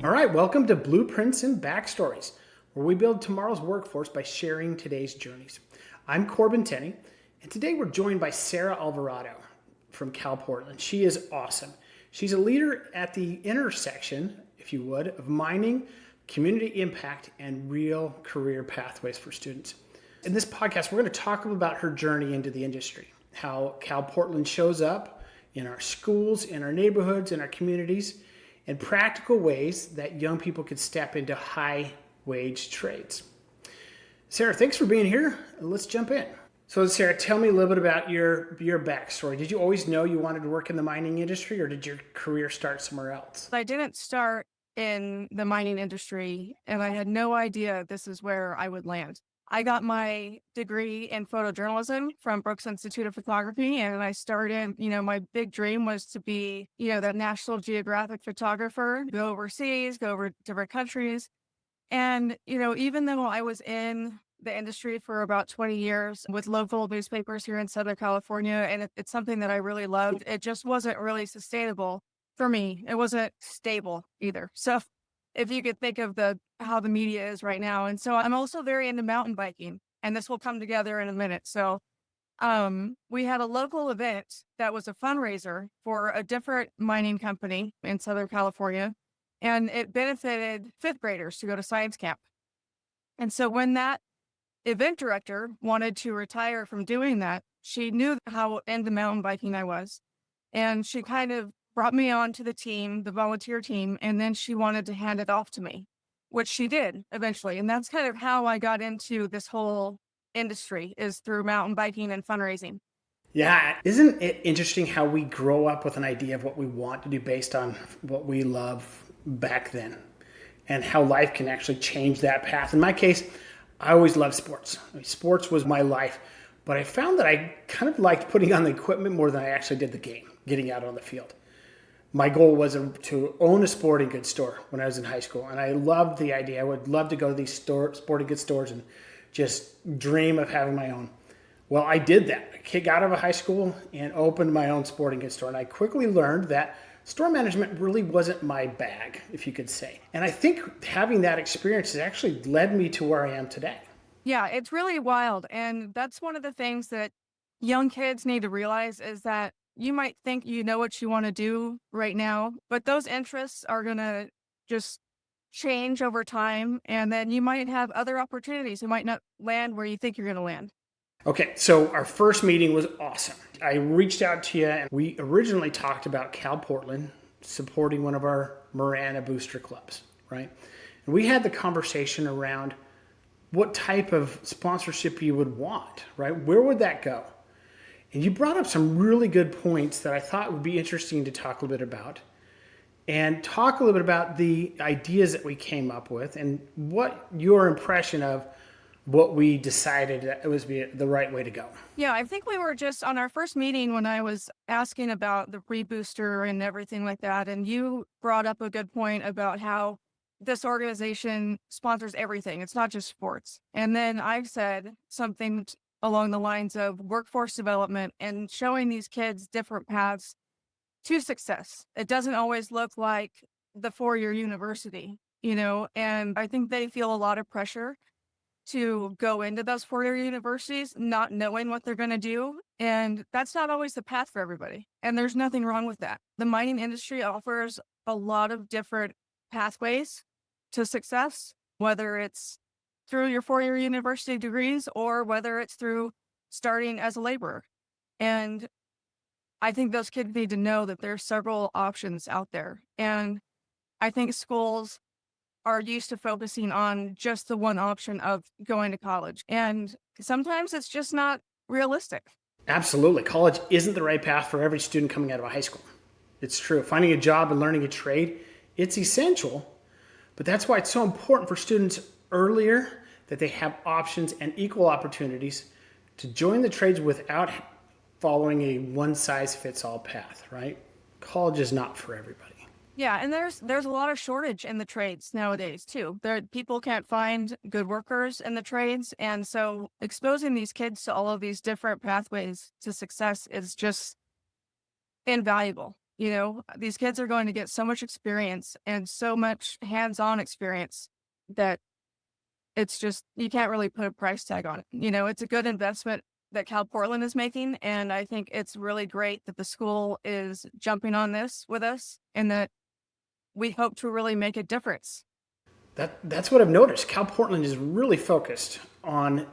All right, welcome to Blueprints and Backstories, where we build tomorrow's workforce by sharing today's journeys. I'm Corbin Tenney, and today we're joined by Sara Alvarado from CalPortland. She is awesome. She's a leader at the intersection, if you would, of mining, community impact, and real career pathways for students. In this podcast, we're going to talk about her journey into the industry, how CalPortland shows up in our schools, in our neighborhoods, in our communities, and practical ways that young people could step into high-wage trades. Sara, thanks for being here. Let's jump in. So, Sara, tell me a little bit about your backstory. Did you always know you wanted to work in the mining industry, or did your career start somewhere else? I didn't start in the mining industry, and I had no idea this is where I would land. I got my degree in photojournalism from Brooks Institute of Photography, and I started, my big dream was to be, the National Geographic photographer, go overseas, go over different countries. And, even though I was in the industry for about 20 years with local newspapers here in Southern California, and it's something that I really loved, it just wasn't really sustainable for me. It wasn't stable either. So if you could think of how the media is right now. And so I'm also very into mountain biking, and this will come together in a minute. So we had a local event that was a fundraiser for a different mining company in Southern California, and it benefited fifth graders to go to science camp. And so when that event director wanted to retire from doing that, she knew how into mountain biking I was. And she kind of brought me on to the team, the volunteer team, and then she wanted to hand it off to me, which she did eventually. And that's kind of how I got into this whole industry, is through mountain biking and fundraising. Yeah, isn't it interesting how we grow up with an idea of what we want to do based on what we love back then, and how life can actually change that path? In my case, I always loved sports. Sports was my life, but I found that I kind of liked putting on the equipment more than I actually did the game, getting out on the field. My goal was to own a sporting goods store when I was in high school, and I loved the idea. I would love to go to these sporting goods stores and just dream of having my own. Well, I did that. I got out of high school and opened my own sporting goods store, and I quickly learned that store management really wasn't my bag, if you could say. And I think having that experience has actually led me to where I am today. Yeah, it's really wild. And that's one of the things that young kids need to realize, is that you might think you know what you want to do right now, but those interests are going to just change over time. And then you might have other opportunities. You might not land where you think you're going to land. Okay, so our first meeting was awesome. I reached out to you, and we originally talked about CalPortland supporting one of our Marana booster clubs, right? And we had the conversation around what type of sponsorship you would want, right? Where would that go? And you brought up some really good points that I thought would be interesting to talk a little bit about, and talk a little bit about the ideas that we came up with and what your impression of what we decided that it was the right way to go. Yeah, I think we were just on our first meeting when I was asking about the rebooster and everything like that. And you brought up a good point about how this organization sponsors everything. It's not just sports. And then I said something along the lines of workforce development and showing these kids different paths to success. It doesn't always look like the four-year university, and I think they feel a lot of pressure to go into those four-year universities not knowing what they're going to do. And that's not always the path for everybody. And there's nothing wrong with that. The mining industry offers a lot of different pathways to success, whether it's through your four-year university degrees or whether it's through starting as a laborer. And I think those kids need to know that there's several options out there. And I think schools are used to focusing on just the one option of going to college. And sometimes it's just not realistic. Absolutely. College isn't the right path for every student coming out of a high school. It's true. Finding a job and learning a trade, it's essential, but that's why it's so important for students earlier that they have options and equal opportunities to join the trades without following a one-size-fits-all path, right? College is not for everybody. Yeah, and there's a lot of shortage in the trades nowadays too. People can't find good workers in the trades, and so exposing these kids to all of these different pathways to success is just invaluable. These kids are going to get so much experience and so much hands-on experience that it's just, you can't really put a price tag on it. It's a good investment that CalPortland is making. And I think it's really great that the school is jumping on this with us and that we hope to really make a difference. That's what I've noticed. Cal Portland is really focused on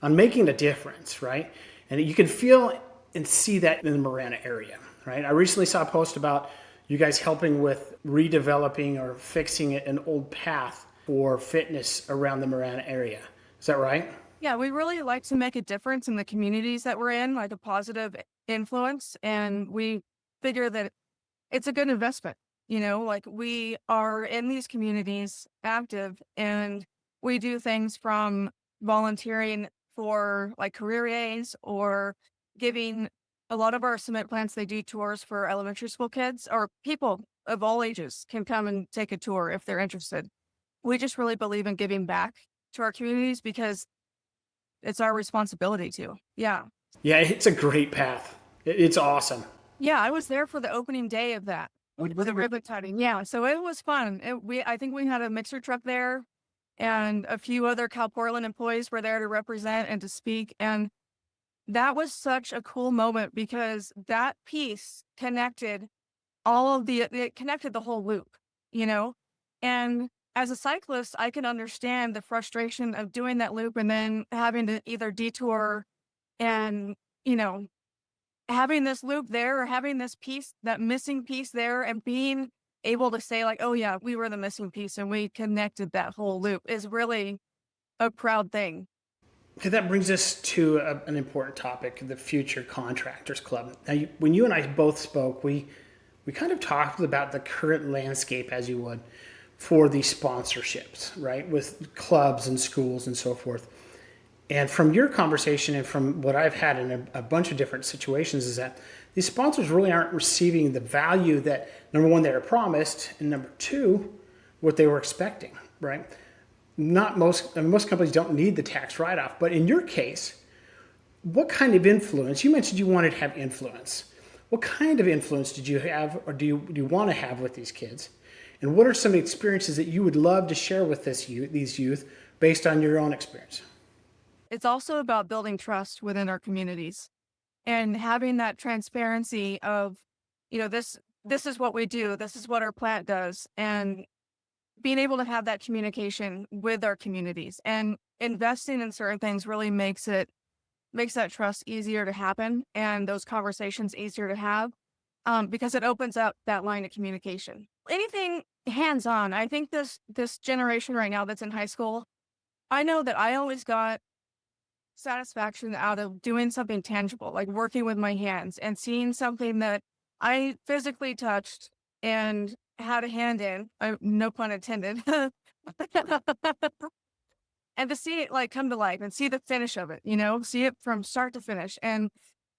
making a difference, right? And you can feel and see that in the Marana area, right? I recently saw a post about you guys helping with redeveloping or fixing an old path for fitness around the Marana area. Is that right? Yeah, we really like to make a difference in the communities that we're in, like a positive influence. And we figure that it's a good investment. Like we are in these communities active and we do things from volunteering for like career days or giving a lot of our cement plants, they do tours for elementary school kids or people of all ages can come and take a tour if they're interested. We just really believe in giving back to our communities because it's our responsibility to. Yeah. Yeah, it's a great path. It's awesome. Yeah, I was there for the opening day of that. With the ribbon cutting. Yeah, so it was fun. I think we had a mixer truck there and a few other Cal Portland employees were there to represent and to speak. And that was such a cool moment because that piece connected it connected the whole loop, you know? And as a cyclist, I can understand the frustration of doing that loop and then having to either detour and, you know, having this loop there or having this piece, that missing piece there and being able to say like, "Oh yeah, we were the missing piece and we connected that whole loop" is really a proud thing. Okay, that brings us to an important topic, the Future Contractors Club. Now, when you and I both spoke, we kind of talked about the current landscape, as you would, for these sponsorships, right, with clubs and schools and so forth. And from your conversation and from what I've had in a bunch of different situations is that these sponsors really aren't receiving the value that, number one, they were promised, and number two, what they were expecting, right? Not most, I mean, most companies don't need the tax write-off, but in your case, what kind of influence? You mentioned you wanted to have influence. What kind of influence did you have, or do you want to have with these kids? And what are some experiences that you would love to share with these youth based on your own experience? It's also about building trust within our communities and having that transparency of, this is what we do, this is what our plant does, and being able to have that communication with our communities and investing in certain things really makes that trust easier to happen and those conversations easier to have, because it opens up that line of communication. Anything hands on. I think this generation right now that's in high school, I know that I always got satisfaction out of doing something tangible, like working with my hands and seeing something that I physically touched and had a hand in, no pun intended, and to see it like come to life and see the finish of it, see it from start to finish. And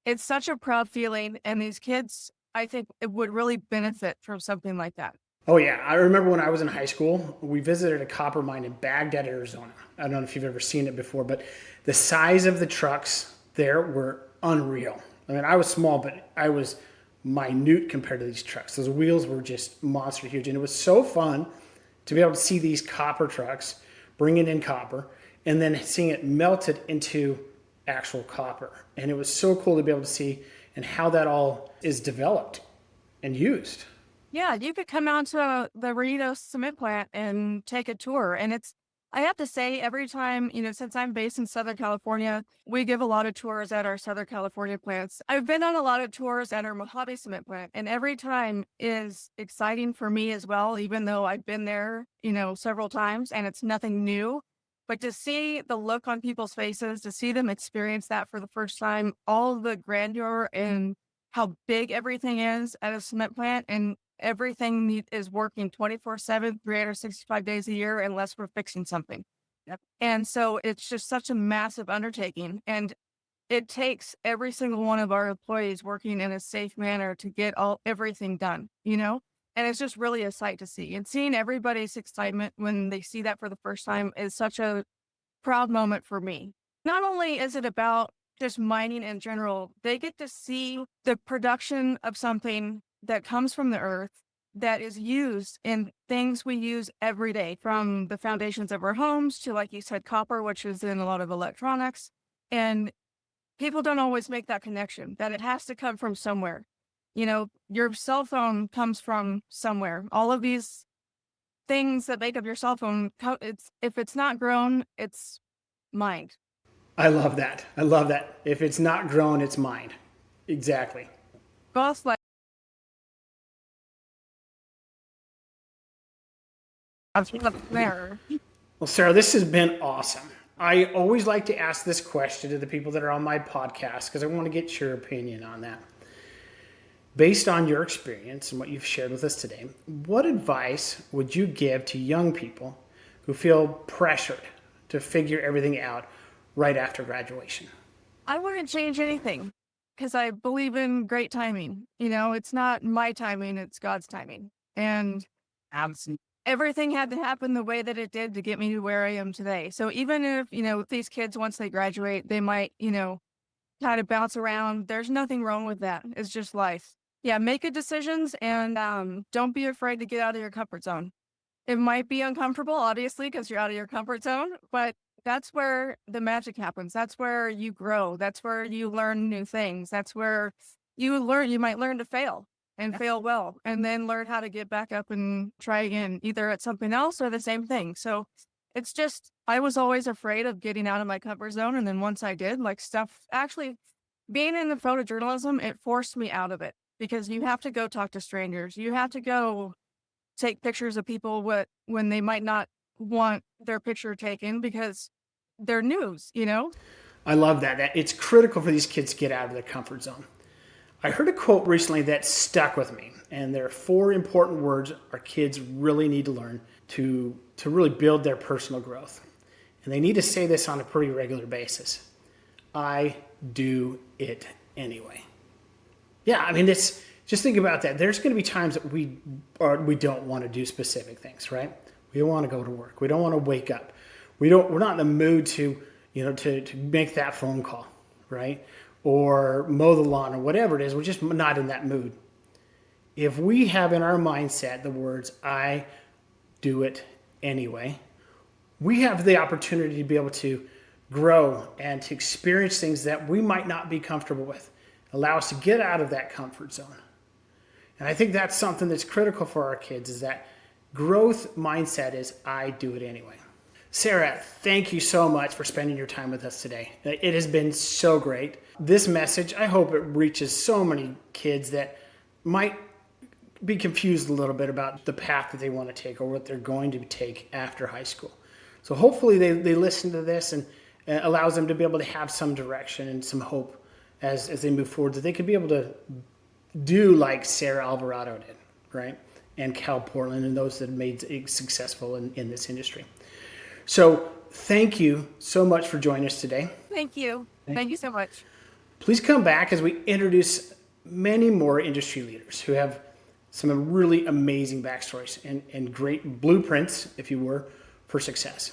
it's such a proud feeling. And these kids, I think it would really benefit from something like that. Oh yeah, I remember when I was in high school, we visited a copper mine in Baghdad, Arizona. I don't know if you've ever seen it before, but the size of the trucks there were unreal. I mean, I was small, but I was minute compared to these trucks. Those wheels were just monster huge, and it was so fun to be able to see these copper trucks bringing in copper and then seeing it melted into actual copper. And it was so cool to be able to see and how that all is developed and used. Yeah, you could come out to the Reno cement plant and take a tour. And I have to say, every time, since I'm based in Southern California, we give a lot of tours at our Southern California plants. I've been on a lot of tours at our Mojave cement plant, and every time is exciting for me as well, even though I've been there, several times and it's nothing new. But to see the look on people's faces, to see them experience that for the first time, all the grandeur and how big everything is at a cement plant, and everything is working 24/7, 365 days a year, unless we're fixing something. Yep. And so it's just such a massive undertaking. And it takes every single one of our employees working in a safe manner to get everything done. And it's just really a sight to see. And seeing everybody's excitement when they see that for the first time is such a proud moment for me. Not only is it about just mining in general, they get to see the production of something that comes from the earth that is used in things we use every day, from the foundations of our homes to, like you said, copper, which is in a lot of electronics. And people don't always make that connection, that it has to come from somewhere. Your cell phone comes from somewhere. All of these things that make up your cell phone, if it's not grown, it's mined. I love that. I love that. If it's not grown, it's mined. Exactly. Both like there. Well, Sarah, this has been awesome. I always like to ask this question to the people that are on my podcast because I want to get your opinion on that. Based on your experience and what you've shared with us today, what advice would you give to young people who feel pressured to figure everything out right after graduation? I wouldn't change anything because I believe in great timing. It's not my timing, it's God's timing. And everything had to happen the way that it did to get me to where I am today. So even if, these kids, once they graduate, they might, kind of bounce around. There's nothing wrong with that. It's just life. Yeah, make good decisions and don't be afraid to get out of your comfort zone. It might be uncomfortable, obviously, because you're out of your comfort zone, but that's where the magic happens. That's where you grow. That's where you learn new things. That's where you might learn to fail and fail well, and then learn how to get back up and try again, either at something else or the same thing. So it's just, I was always afraid of getting out of my comfort zone. And then once I did, like stuff, actually being in the photojournalism, it forced me out of it because you have to go talk to strangers. You have to go take pictures of people when they might not want their picture taken because they're news. I love that. It's critical for these kids to get out of their comfort zone. I heard a quote recently that stuck with me, and there are 4 important words our kids really need to learn to really build their personal growth. And they need to say this on a pretty regular basis. I do it anyway. Yeah, I mean, just think about that. There's going to be times that we don't want to do specific things, right? We don't want to go to work. We don't want to wake up. We're not in the mood to make that phone call, right? Or mow the lawn or whatever it is. We're just not in that mood. If we have in our mindset the words, I do it anyway, we have the opportunity to be able to grow and to experience things that we might not be comfortable with. Allow us to get out of that comfort zone. And I think that's something that's critical for our kids, is that growth mindset is I do it anyway. Sara, thank you so much for spending your time with us today. It has been so great. This message, I hope it reaches so many kids that might be confused a little bit about the path that they want to take or what they're going to take after high school. So hopefully they listen to this and allows them to be able to have some direction and some hope as they move forward, that they could be able to do like Sara Alvarado did, right? And CalPortland and those that have made it successful in this industry. So thank you so much for joining us today. Thank you. Thank you so much. Please come back as we introduce many more industry leaders who have some really amazing backstories and great blueprints, if you were, for success.